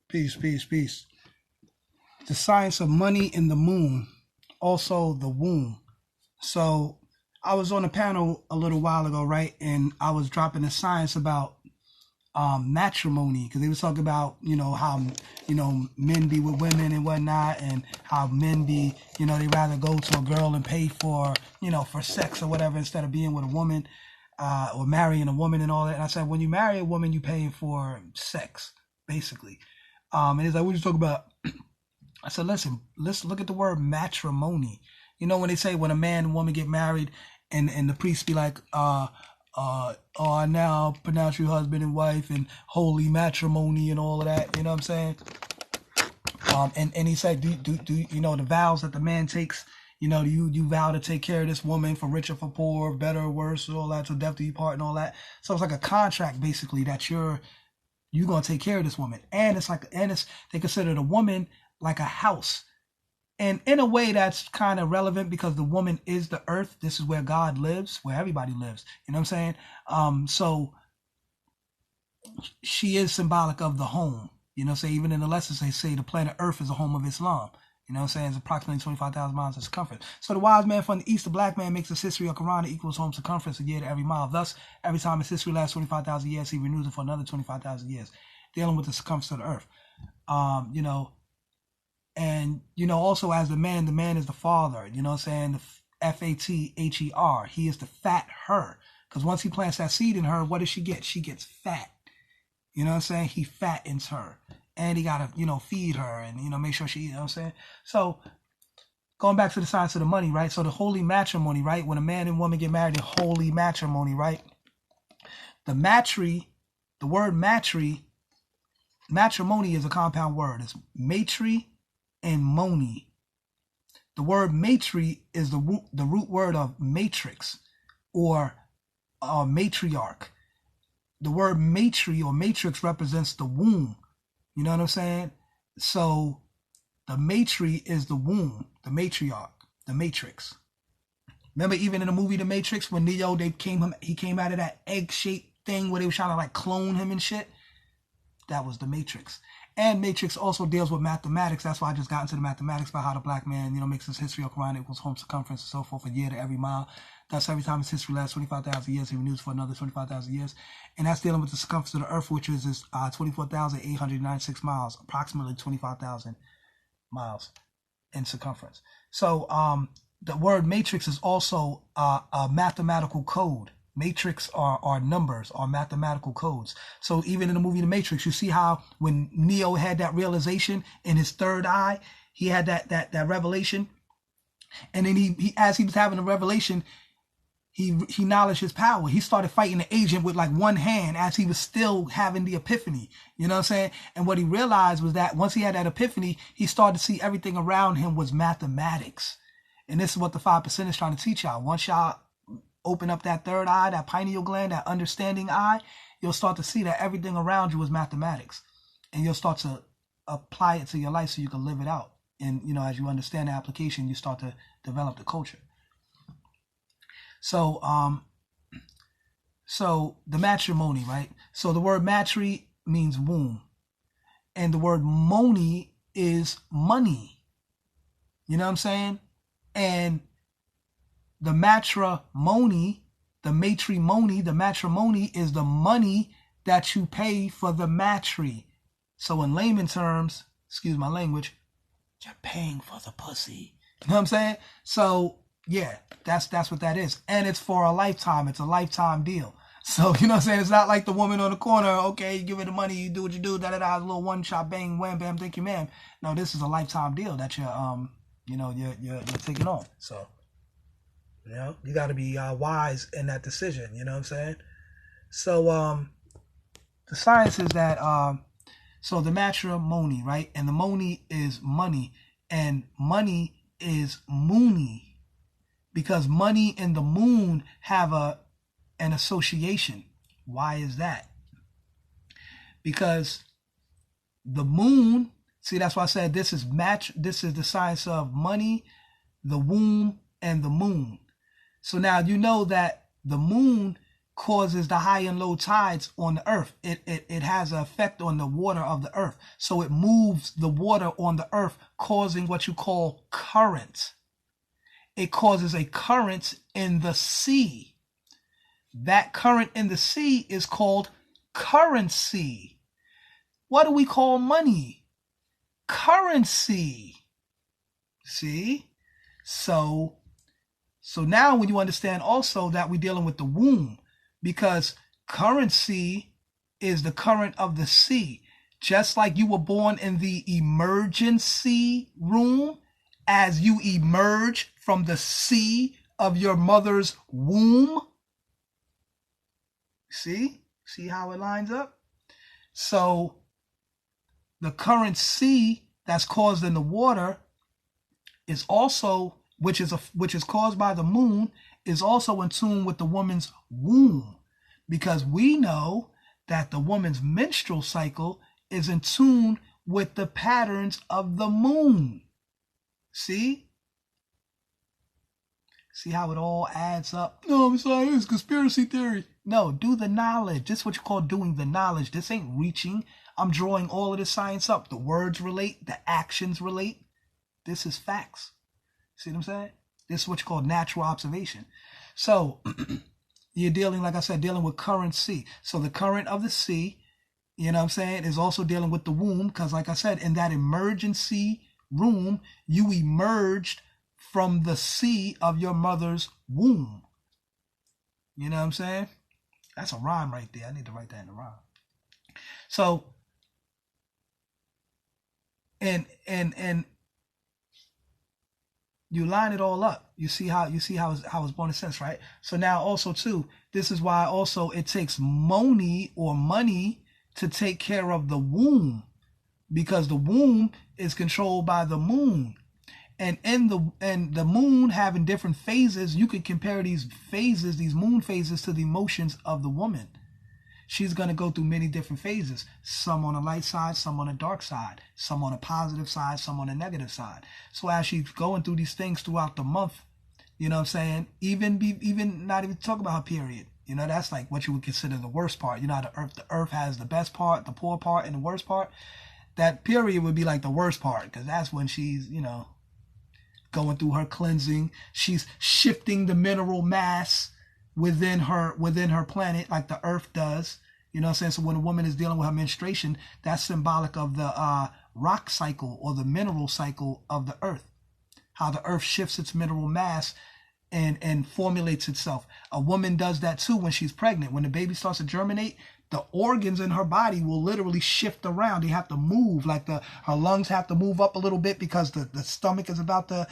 Peace, peace, peace. The science of money in the moon, also the womb. So I was on a panel a little while ago, right? And I was dropping the science about matrimony, because they was talking about, how, men be with women and whatnot, and how men be, they rather go to a girl and pay for, for sex or whatever instead of being with a woman, or marrying a woman and all that. And I said, when you marry a woman, you paying for sex, basically. And he's like, what you talking about? I said, listen, let's look at the word matrimony. When they say when a man and woman get married, and the priest be like, I now pronounce you husband and wife and holy matrimony and all of that. You know what I'm saying? And he said, do the vows that the man takes, you vow to take care of this woman for richer, for poor, better or worse, all that, till death do you part and all that. So it's like a contract basically that you're gonna take care of this woman. And they consider the woman like a house. And in a way that's kind of relevant because the woman is the earth. This is where God lives, where everybody lives. You know what I'm saying? So she is symbolic of the home. So even in the lessons they say the planet Earth is the home of Islam. You know what I'm saying? It's approximately 25,000 miles in circumference. So the wise man from the east, the black man, makes his history of Quran equals home circumference a year to every mile. Thus, every time his history lasts 25,000 years, he renews it for another 25,000 years, dealing with the circumference of the earth. And, also as the man is the father, you know what I'm saying? The Father. He is to fat her. Because once he plants that seed in her, what does she get? She gets fat. You know what I'm saying? He fattens her. And he got to, feed her and, make sure she, you know what I'm saying? So going back to the science of the money, right? So the holy matrimony, right? When a man and woman get married, the holy matrimony, right? The word matrimony is a compound word. It's matri and moni. The word matri is the root word of matrix or matriarch. The word matri or matrix represents the womb. You know what I'm saying? So the matri is the womb, the matriarch, the matrix. Remember even in the movie The Matrix when Neo, he came out of that egg-shaped thing where they were trying to like clone him and shit? That was the Matrix. And Matrix also deals with mathematics. That's why I just got into the mathematics about how the black man, makes his history of Quran equals home circumference and so forth a year to every mile. Thus, every time his history lasts 25,000 years, he renews for another 25,000 years. And that's dealing with the circumference of the earth, which is 24,896 miles, approximately 25,000 miles in circumference. So the word matrix is also a mathematical code. Matrix are numbers, are mathematical codes. So even in the movie The Matrix, you see how when Neo had that realization in his third eye, he had that revelation. And then he as he was having the revelation, he acknowledged his power. He started fighting the agent with like one hand as he was still having the epiphany. You know what I'm saying? And what he realized was that once he had that epiphany, he started to see everything around him was mathematics. And this is what the 5% is trying to teach y'all. Once y'all open up that third eye, that pineal gland, that understanding eye, you'll start to see that everything around you is mathematics. And you'll start to apply it to your life so you can live it out. And, as you understand the application, you start to develop the culture. So, the matrimony, right? So the word matri means womb. And the word moni is money. You know what I'm saying? And the matrimony is the money that you pay for the matri. So in layman terms, excuse my language, you're paying for the pussy. You know what I'm saying? So yeah, that's what that is. And it's for a lifetime. It's a lifetime deal. So, you know what I'm saying? It's not like the woman on the corner, okay, you give her the money, you do what you do, da-da-da, a little one shot, bang, wham, bam, thank you, ma'am. No, this is a lifetime deal that you're taking on. So, you got to be wise in that decision. You know what I'm saying? So, the science is that, so the matrimony, right? And the moni is money. And money is moony. Because money and the moon have an association. Why is that? Because the moon, see, that's why I said this is the science of money, the womb, and the moon. So now you know that the moon causes the high and low tides on the earth. It has an effect on the water of the earth. So it moves the water on the earth, causing what you call current. It causes a current in the sea. That current in the sea is called currency. What do we call money? Currency. See? So now when you understand also that we're dealing with the womb, because currency is the current of the sea. Just like you were born in the emergency room, as you emerge from the sea of your mother's womb. See how it lines up? So the current sea that's caused in the water is also, which is caused by the moon, is also in tune with the woman's womb, because we know that the woman's menstrual cycle is in tune with the patterns of the moon. See how it all adds up? No, I'm sorry, it's conspiracy theory. No, do the knowledge. This is what you call doing the knowledge. This ain't reaching. I'm drawing all of this science up. The words relate, the actions relate. This is facts. See what I'm saying? This is what you call natural observation. So you're dealing, like I said, dealing with current sea. So the current of the sea, you know what I'm saying, is also dealing with the womb, because like I said, in that emergency room, you emerged from the sea of your mother's womb. You know what I'm saying? That's a rhyme right there. I need to write that in a rhyme. So, and you line it all up. You see how it's born in sense, right? So now also too, this is why also it takes money to take care of the womb, because the womb is controlled by the moon. And the moon having different phases, you can compare these phases, these moon phases, to the emotions of the woman. She's going to go through many different phases, some on the light side, some on the dark side, some on a positive side, some on a negative side. So as she's going through these things throughout the month, you know what I'm saying, even not even talk about her period. You know, that's like what you would consider the worst part. You know how the earth has the best part, the poor part, and the worst part. That period would be like the worst part, because that's when she's, you know, going through her cleansing. She's shifting the mineral mass within her planet, like the earth does. You know what I'm saying? So when a woman is dealing with her menstruation, that's symbolic of the rock cycle or the mineral cycle of the earth. How the earth shifts its mineral mass and formulates itself. A woman does that too when she's pregnant. When the baby starts to germinate, the organs in her body will literally shift around. They have to move, like her lungs have to move up a little bit because the stomach is about to,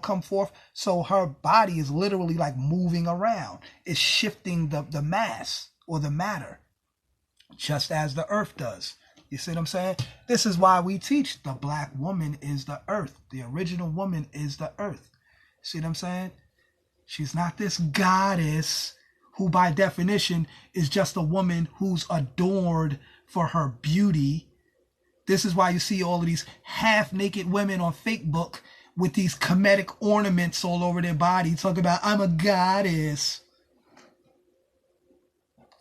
come forth. So her body is literally like moving around. It's shifting the mass or the matter, just as the earth does. You see what I'm saying? This is why we teach the black woman is the earth. The original woman is the earth. See what I'm saying? She's not this goddess who by definition is just a woman who's adored for her beauty. This is why you see all of these half-naked women on Facebook with these comedic ornaments all over their body, talking about, I'm a goddess.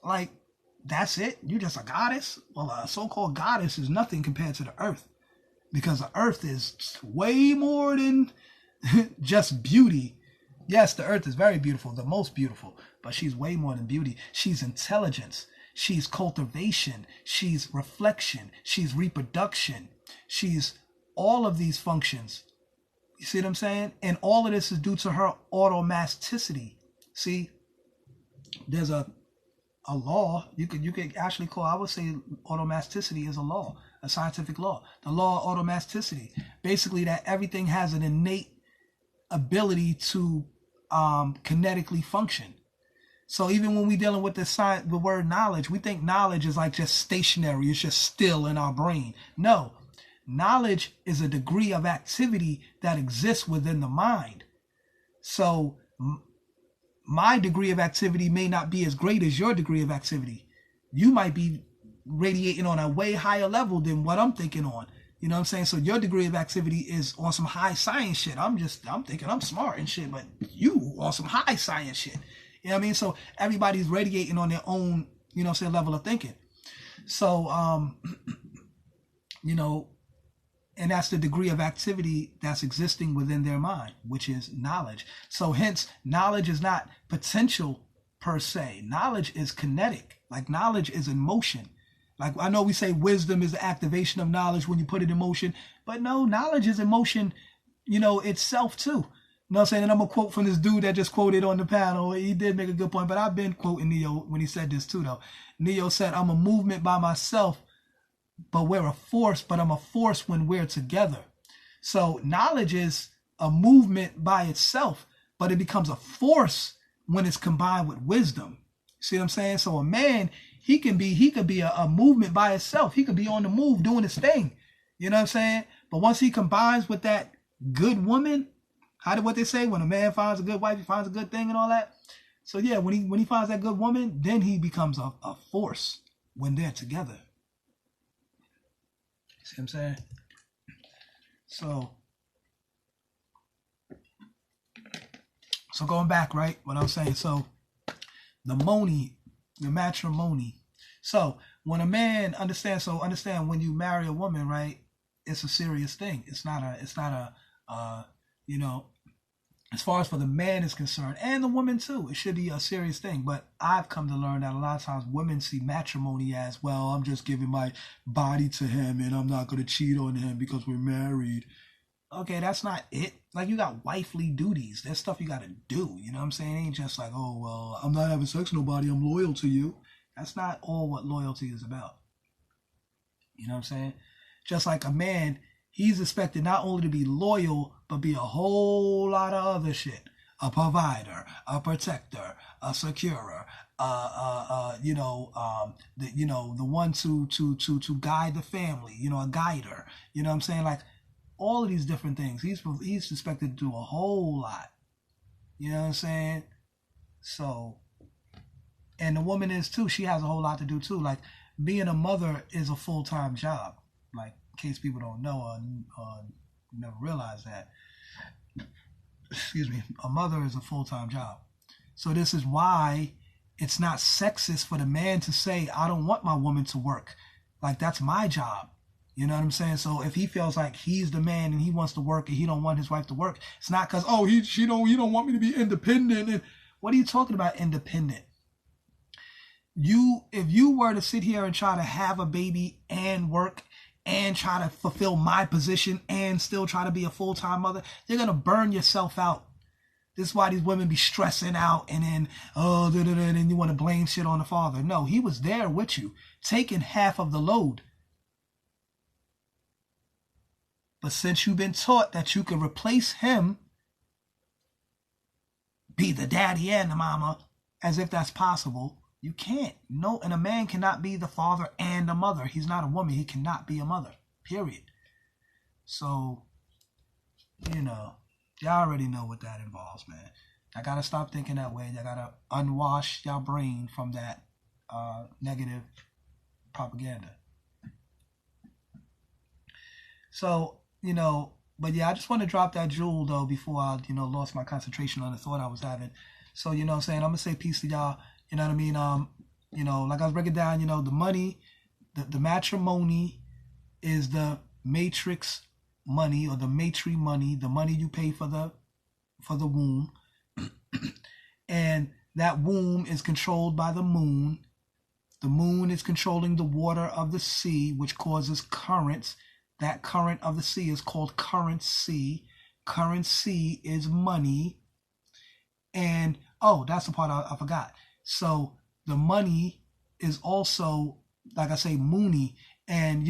Like, that's it? You're just a goddess? Well, a so-called goddess is nothing compared to the earth, because the earth is way more than just beauty. Yes, the earth is very beautiful, the most beautiful, but she's way more than beauty. She's intelligence. She's cultivation. She's reflection. She's reproduction. She's all of these functions. You see what I'm saying? And all of this is due to her automasticity. See, there's a law. You could actually call, I would say, automasticity is a law, a scientific law. The law of automasticity. Basically that everything has an innate ability to kinetically function. So even when we're dealing with the word knowledge, we think knowledge is like just stationary. It's just still in our brain. No, knowledge is a degree of activity that exists within the mind. So my degree of activity may not be as great as your degree of activity. You might be radiating on a way higher level than what I'm thinking on. You know what I'm saying? So your degree of activity is on some high science shit. I'm thinking I'm smart and shit, but you on some high science shit. You know what I mean? So everybody's radiating on their own, you know what I'm saying, level of thinking. So, you know, and that's the degree of activity that's existing within their mind, which is knowledge. So hence, knowledge is not potential per se. Knowledge is kinetic. Like knowledge is in motion. Like I know we say wisdom is the activation of knowledge when you put it in motion, but no, knowledge is in motion, you know, itself too. You know what I'm saying? And I'm going to quote from this dude that just quoted on the panel. He did make a good point, but I've been quoting Neo when he said this too, though. Neo said, I'm a movement by myself, but we're a force, but I'm a force when we're together. So knowledge is a movement by itself, but it becomes a force when it's combined with wisdom. See what I'm saying? So a man, he could be a movement by itself. He could be on the move doing his thing. You know what I'm saying? But once he combines with that good woman, what they say, when a man finds a good wife, he finds a good thing and all that. So yeah, when he finds that good woman, then he becomes a force when they're together. See what I'm saying? So going back, right? What I'm saying. So the matrimony. So when a man understand when you marry a woman, right? It's a serious thing. It's not a you know, as far as for the man is concerned, and the woman too, it should be a serious thing. But I've come to learn that a lot of times women see matrimony as, well, I'm just giving my body to him and I'm not going to cheat on him because we're married. Okay, that's not it. Like, you got wifely duties. There's stuff you got to do. You know what I'm saying? It ain't just like, oh, well, I'm not having sex with nobody, I'm loyal to you. That's not all what loyalty is about. You know what I'm saying? Just like a man, he's expected not only to be loyal, but be a whole lot of other shit. A provider, a protector, a securer, the one to guide the family, you know, a guider. You know what I'm saying? Like, all of these different things. He's expected to do a whole lot. You know what I'm saying? So, and the woman is too. She has a whole lot to do too. Like, being a mother is a full-time job. Like, in case people don't know or never realize that. Excuse me. A mother is a full-time job. So this is why it's not sexist for the man to say, I don't want my woman to work. Like, that's my job. You know what I'm saying? So if he feels like he's the man and he wants to work and he don't want his wife to work, it's not because, oh, you don't want me to be independent. And what are you talking about, independent? If you were to sit here and try to have a baby and work and try to fulfill my position and still try to be a full-time mother, you're going to burn yourself out. This is why these women be stressing out and then, and you want to blame shit on the father. No, he was there with you, taking half of the load. But since you've been taught that you can replace him, be the daddy and the mama, as if that's possible, you can't. No, and a man cannot be the father and the mother. He's not a woman. He cannot be a mother, period. So, you know, y'all already know what that involves, man. I got to stop thinking that way. I got to unwash y'all brain from that negative propaganda. So, you know, but yeah, I just want to drop that jewel, though, before I, lost my concentration on the thought I was having. So, you know what I'm saying? I'm going to say peace to y'all. You know what I mean? Like I was breaking down, the money, the matrimony is the matrix money, or the matri money, the money you pay for the womb. And that womb is controlled by the moon. The moon is controlling the water of the sea, which causes currents. That current of the sea is called currency. Currency is money. And, that's the part I forgot. So the money is also, like I say, moony. And,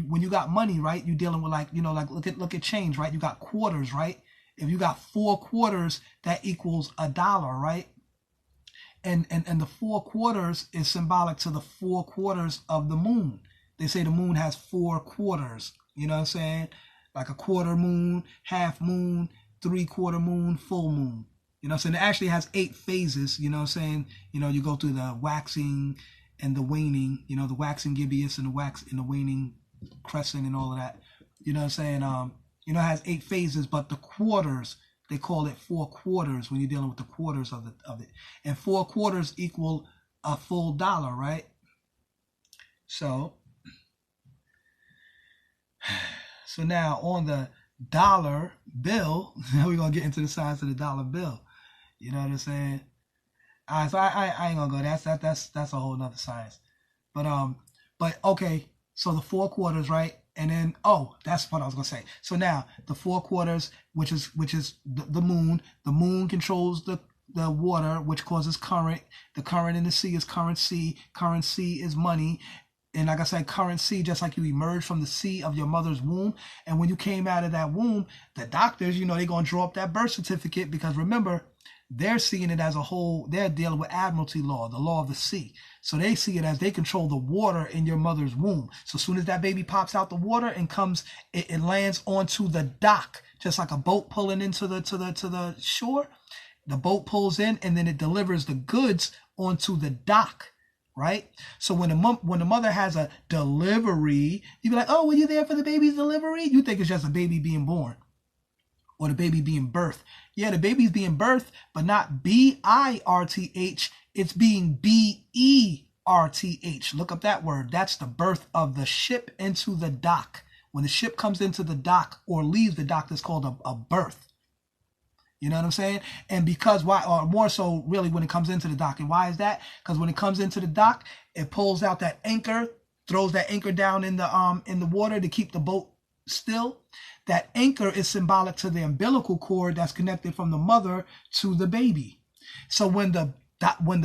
when you got money, right, you're dealing with look at change, right? You got quarters, right? If you got 4 quarters, that equals $1, right? And the 4 quarters is symbolic to the 4 quarters of the moon. They say the moon has 4 quarters. You know what I'm saying? Like a quarter moon, half moon, 3/4 moon, full moon. You know what I'm saying? It actually has 8 phases. You know what I'm saying? You go through the waxing and the waning. The waxing gibbous and the waning crescent and all of that. You know what I'm saying? It has 8 phases, but the quarters They call it 4/4 when you're dealing with the quarters of it. And 4/4 equal a full dollar, right? So now on the dollar bill, now we're gonna get into the size of the dollar bill. You know what I'm saying? All right, so I ain't gonna go. That's a whole nother science. But okay. So the 4/4, right? And then, that's what I was gonna say. So now the 4/4, which is the moon. The moon controls the water, which causes current. The current in the sea is current C. Current C is money. And like I said, current C, just like you emerged from the sea of your mother's womb. And when you came out of that womb, the doctors, they're gonna draw up that birth certificate, because remember, they're seeing it as a whole. They're dealing with admiralty law, the law of the sea. So they see it as they control the water in your mother's womb. So as soon as that baby pops out the water and comes, it lands onto the dock, just like a boat pulling into the shore. The boat pulls in, and then it delivers the goods onto the dock, right? So when the mother has a delivery, you be like, oh, were you there for the baby's delivery? You think it's just a baby being born, or the baby being birthed. Yeah, the baby's being birthed, but not birth. It's being berth. Look up that word. That's the birth of the ship into the dock. When the ship comes into the dock or leaves the dock, that's called a berth. You know what I'm saying? And because why, or more so really when it comes into the dock. And why is that? Because when it comes into the dock, it pulls out that anchor, throws that anchor down in the water to keep the boat still. That anchor is symbolic to the umbilical cord that's connected from the mother to the baby. So when the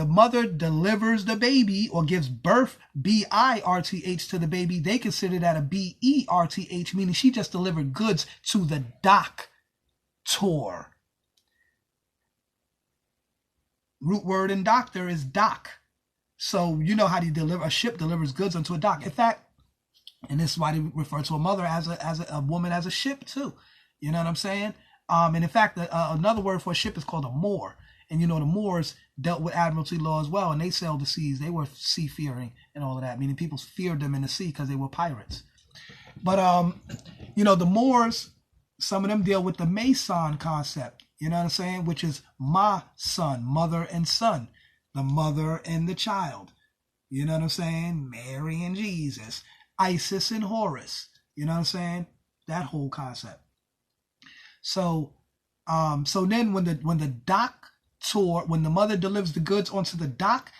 mother delivers the baby or gives birth, birth, to the baby, they consider that a berth, meaning she just delivered goods to the doctor. Root word in doctor is dock. So you know how a ship delivers goods onto a dock. In fact, and this is why they refer to a mother as a woman as a ship too. You know what I'm saying? And in fact, another word for a ship is called a Moor. And the Moors dealt with admiralty law as well, and they sailed the seas. They were seafaring and all of that, meaning people feared them in the sea because they were pirates. But the Moors, some of them deal with the Mason concept. You know what I'm saying? Which is ma son, mother and son, the mother and the child. You know what I'm saying? Mary and Jesus. Isis and Horus, you know what I'm saying? That whole concept. So then when the doctor, when the mother delivers the goods onto the doctor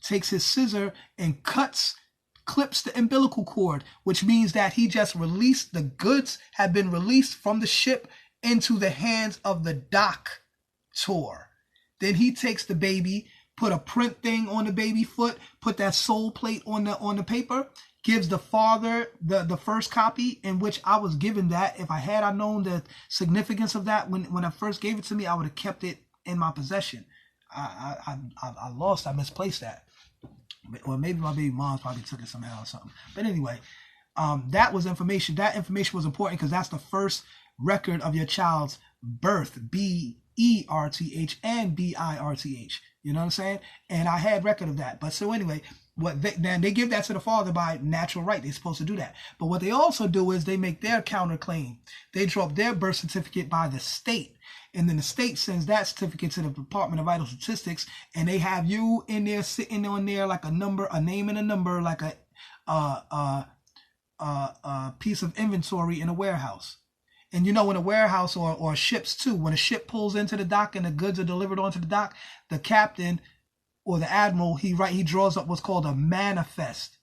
takes his scissor and clips the umbilical cord, which means that he just released, the goods have been released from the ship into the hands of the doctor. Then he takes the baby, put a print thing on the baby foot, put that soul plate on the paper, gives the father the first copy, in which I was given that. If I known the significance of that when I first gave it to me, I would have kept it in my possession. I misplaced that. Or maybe my baby mom probably took it somehow or something. But anyway, that was information. That information was important because that's the first record of your child's birth. BERTH and BIRTH. You know what I'm saying? And I had record of that. But so anyway, then they give that to the father by natural right. They're supposed to do that. But what they also do is they make their counterclaim. They draw up their birth certificate by the state. And then the state sends that certificate to the Department of Vital Statistics, and they have you in there sitting on there like a number, a name and a number, like a piece of inventory in a warehouse. And in a warehouse or ships too, when a ship pulls into the dock and the goods are delivered onto the dock, the captain or the admiral, he draws up what's called a manifest.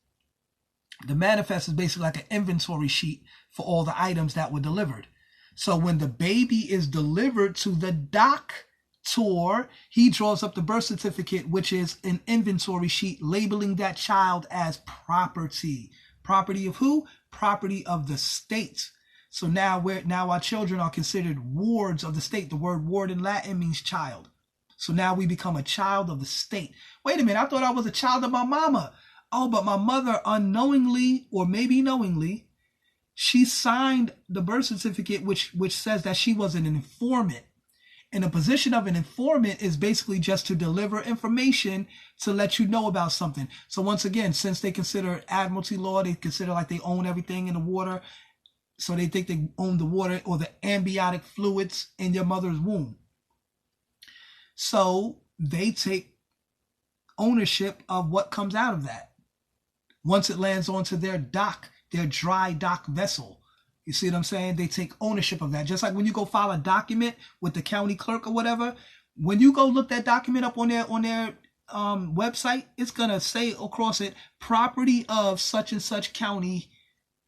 The manifest is basically like an inventory sheet for all the items that were delivered. So when the baby is delivered to the doctor, he draws up the birth certificate, which is an inventory sheet labeling that child as property. Property of who? Property of the state. So now our children are considered wards of the state. The word ward in Latin means child. So now we become a child of the state. Wait a minute, I thought I was a child of my mama. Oh, but my mother unknowingly, or maybe knowingly, she signed the birth certificate, which says that she was an informant. And the position of an informant is basically just to deliver information to let you know about something. So once again, since they consider admiralty law, they consider like they own everything in the water. So they think they own the water or the amniotic fluids in your mother's womb. So they take ownership of what comes out of that. Once it lands onto their dock, their dry dock vessel. You see what I'm saying? They take ownership of that. Just like when you go file a document with the county clerk or whatever, when you go look that document up on their website, it's gonna say across it, property of such and such county.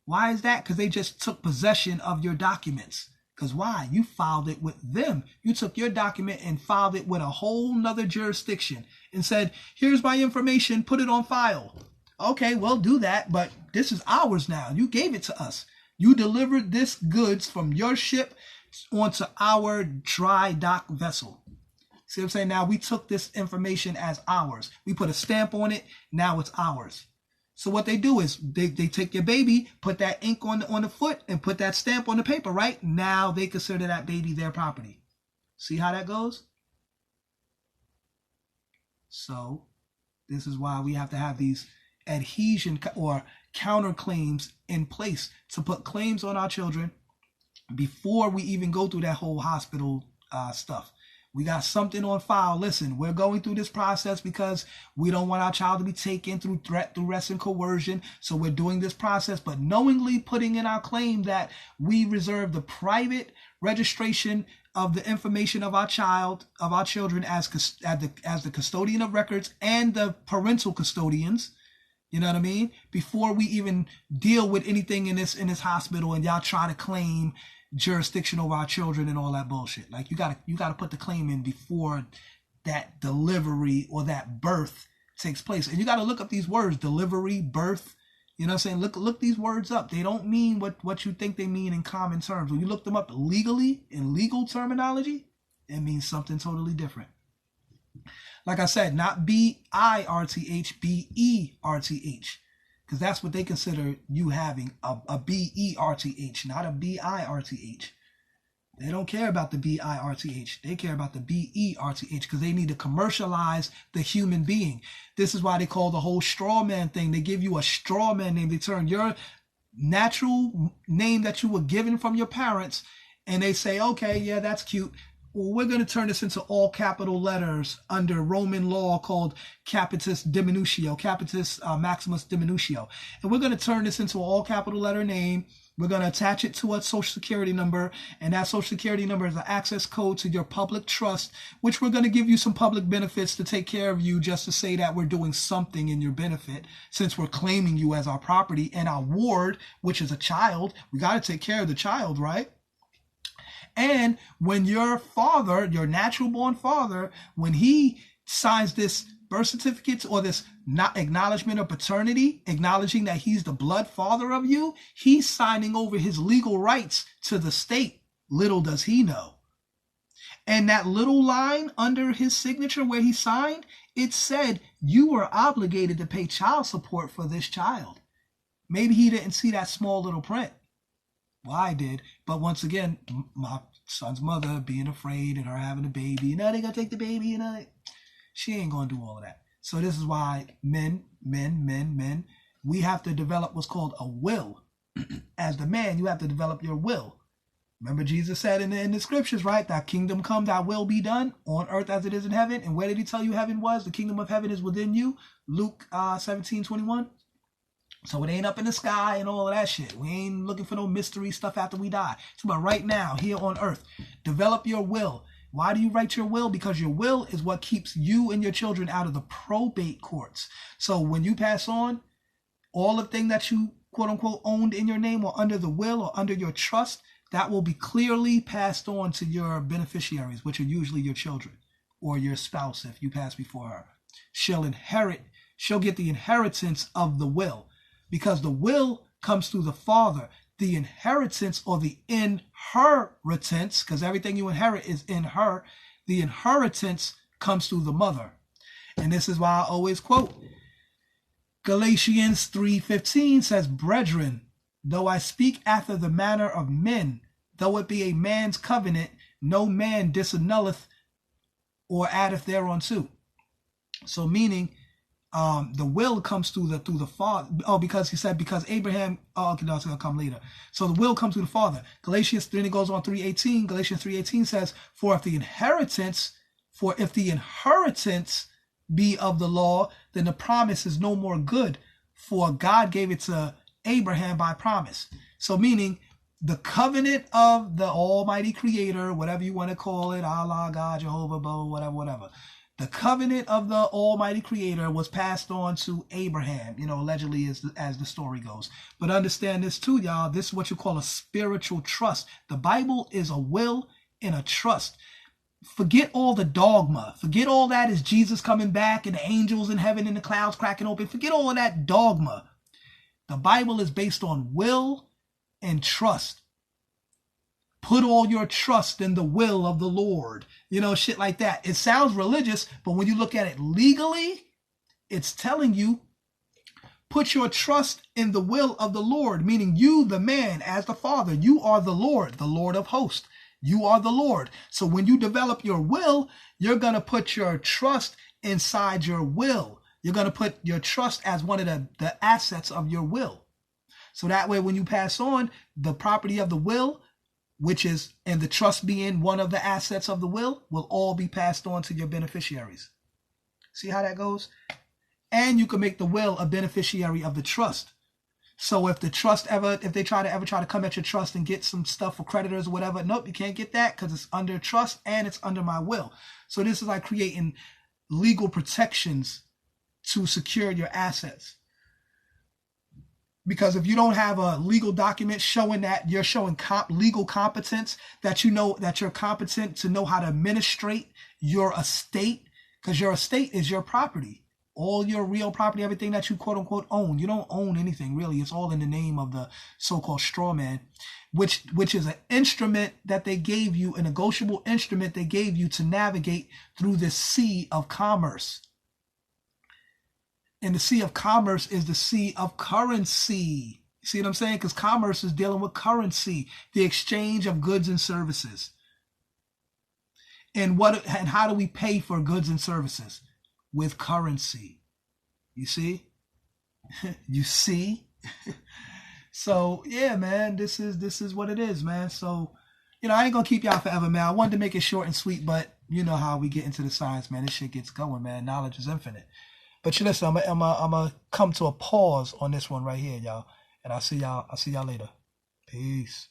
Why is that? Because they just took possession of your documents. Because why? You filed it with them. You took your document and filed it with a whole nother jurisdiction and said, here's my information, put it on file. Okay, well, do that, but this is ours now. You gave it to us. You delivered this goods from your ship onto our dry dock vessel. See what I'm saying? Now we took this information as ours. We put a stamp on it. Now it's ours. So what they do is they take your baby, put that ink on the foot, and put that stamp on the paper, right? Now they consider that baby their property. See how that goes? So this is why we have to have these adhesion or counterclaims in place to put claims on our children before we even go through that whole hospital stuff. We got something on file. Listen, we're going through this process because we don't want our child to be taken through threat, duress, and coercion. So we're doing this process, but knowingly putting in our claim that we reserve the private registration of the information of our children as the custodian of records and the parental custodians. You know what I mean? Before we even deal with anything in this hospital, and y'all try to claim jurisdiction over our children and all that bullshit. Like you gotta put the claim in before that delivery or that birth takes place. And you gotta look up these words: delivery, birth. You know what I'm saying? Look these words up. They don't mean what you think they mean in common terms. When you look them up legally, in legal terminology, it means something totally different. Like I said, not B-I-R-T-H, B-E-R-T-H. Because that's what they consider you having, a B-E-R-T-H, not a B-I-R-T-H. They don't care about the B-I-R-T-H. They care about the B-E-R-T-H because they need to commercialize the human being. This is why they call the whole straw man thing. They give you a straw man name. They turn your natural name that you were given from your parents, and they say, okay, yeah, that's cute. Well, we're going to turn this into all capital letters under Roman law called Capitis Diminutio, Capitis Maximus Diminutio. And we're going to turn this into an all capital letter name. We're going to attach it to a social security number. And that social security number is an access code to your public trust, which we're going to give you some public benefits to take care of you, just to say that we're doing something in your benefit, since we're claiming you as our property. And our ward, which is a child, we got to take care of the child, right? And when your father, your natural born father, when he signs this birth certificate or this not acknowledgement of paternity, acknowledging that he's the blood father of you, he's signing over his legal rights to the state. Little does he know. And that little line under his signature where he signed, it said you were obligated to pay child support for this child. Maybe he didn't see that small little print. Well, I did. But once again, my son's mother being afraid and her having a baby, they're going to take the baby, she ain't going to do all of that. So this is why men, we have to develop what's called a will. As the man, you have to develop your will. Remember Jesus said in the scriptures, right? Thy kingdom come, thy will be done on earth as it is in heaven. And where did he tell you heaven was? The kingdom of heaven is within you. Luke 17:21. So it ain't up in the sky and all of that shit. We ain't looking for no mystery stuff after we die. It's about right now, here on earth. Develop your will. Why do you write your will? Because your will is what keeps you and your children out of the probate courts. So when you pass on, all the thing that you quote unquote owned in your name or under the will or under your trust, that will be clearly passed on to your beneficiaries, which are usually your children or your spouse if you pass before her. She'll get the inheritance of the will. Because the will comes through the father. The inheritance or the inheritance, because everything you inherit is in her, the inheritance comes through the mother. And this is why I always quote Galatians 3:15 says, brethren, though I speak after the manner of men, though it be a man's covenant, no man disannulleth or addeth thereunto. So meaning, The will comes through the father. Oh, because he said because Abraham. Oh, okay, that's gonna come later. So the will comes through the father. Galatians. Then it goes on 3:18. Galatians 3:18 says, For if the inheritance be of the law, then the promise is no more good, for God gave it to Abraham by promise. So meaning the covenant of the Almighty Creator, whatever you want to call it, Allah, God, Jehovah, whatever. The covenant of the Almighty Creator was passed on to Abraham, allegedly as the story goes. But understand this too, y'all. This is what you call a spiritual trust. The Bible is a will and a trust. Forget all the dogma. Forget all that is Jesus coming back and the angels in heaven and the clouds cracking open. Forget all of that dogma. The Bible is based on will and trust. Put all your trust in the will of the Lord. Shit like that. It sounds religious, but when you look at it legally, it's telling you, put your trust in the will of the Lord, meaning you, the man, as the Father, you are the Lord of hosts. You are the Lord. So when you develop your will, you're going to put your trust inside your will. You're going to put your trust as one of the assets of your will. So that way, when you pass on, the property of the will, and the trust being one of the assets of the will all be passed on to your beneficiaries. See how that goes? And you can make the will a beneficiary of the trust. So if the trust if they try to come at your trust and get some stuff for creditors or whatever, nope, you can't get that because it's under trust and it's under my will. So this is like creating legal protections to secure your assets. Because if you don't have a legal document showing that you're showing legal competence, that that you're competent to know how to administrate your estate, because your estate is your property. All your real property, everything that you quote unquote own. You don't own anything really. It's all in the name of the so-called straw man, which is an instrument that they gave you, a negotiable instrument they gave you to navigate through this sea of commerce. And the sea of commerce is the sea of currency. You see what I'm saying? Because commerce is dealing with currency, the exchange of goods and services. And how do we pay for goods and services? With currency. You see? You see? So yeah, man, this is what it is, man. So, I ain't gonna keep y'all forever, man. I wanted to make it short and sweet, but you know how we get into the science, man. This shit gets going, man. Knowledge is infinite. But listen, I'm gonna come to a pause on this one right here, y'all. And I'll see y'all later. Peace.